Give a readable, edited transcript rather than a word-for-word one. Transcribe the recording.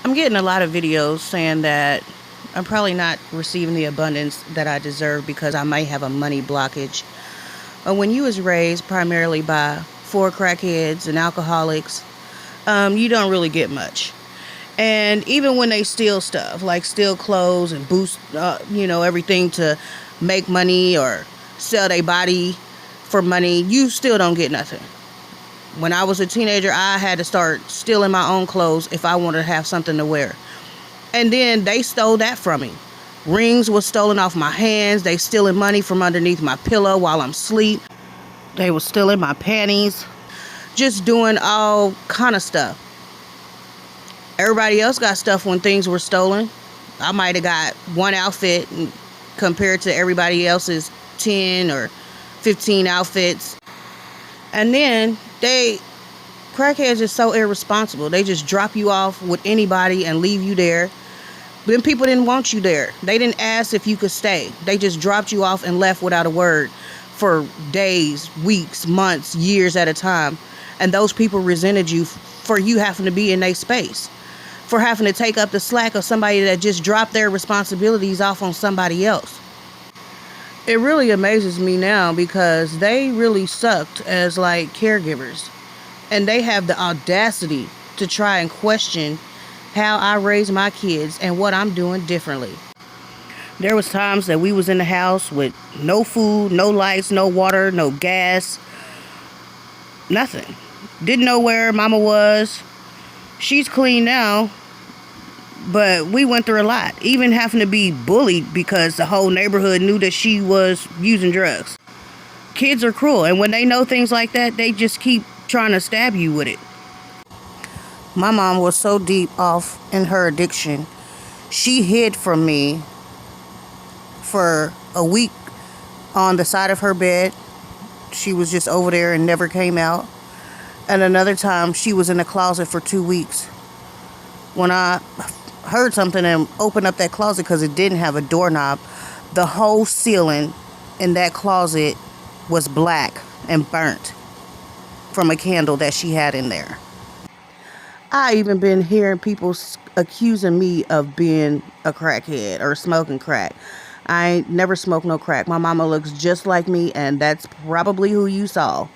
I'm getting a lot of videos saying that I'm probably not receiving the abundance that I deserve because I might have a money blockage. But when you was raised primarily by four crackheads and alcoholics, you don't really get much. And even when they steal stuff, like steal clothes and boost, everything to make money or sell their body for money, you still don't get nothing. When I was a teenager, I had to start stealing my own clothes if I wanted to have something to wear. And then they stole that from me. Rings was stolen off my hands. They stealing money from underneath my pillow while I'm asleep. They was stealing my panties. Just doing all kind of stuff. Everybody else got stuff when things were stolen. I might have got one outfit compared to everybody else's 10 or 15 outfits. And then crackheads are so irresponsible. They just drop you off with anybody and leave you there. Then people didn't want you there. They didn't ask if you could stay. They just dropped you off and left without a word for days, weeks, months, years at a time. And those people resented you for you having to be in their space, for having to take up the slack of somebody that just dropped their responsibilities off on somebody else. It really amazes me now because they really sucked as like caregivers. And they have the audacity to try and question how I raise my kids and what I'm doing differently. There was times that we was in the house with no food, no lights, no water, no gas, nothing. Didn't know where mama was. She's clean now, but we went through a lot. Even having to be bullied because the whole neighborhood knew that she was using drugs. Kids are cruel, and when they know things like that, they just keep trying to stab you with it. My mom was so deep off in her addiction, she hid from me for a week on the side of her bed. She was just over there and never came out. And another time, she was in the closet for 2 weeks. When I heard something and opened up that closet because it didn't have a doorknob, the whole ceiling in that closet was black and burnt from a candle that she had in there. I even been hearing people accusing me of being a crackhead or smoking crack. I ain't never smoked no crack. My mama looks just like me, and that's probably who you saw.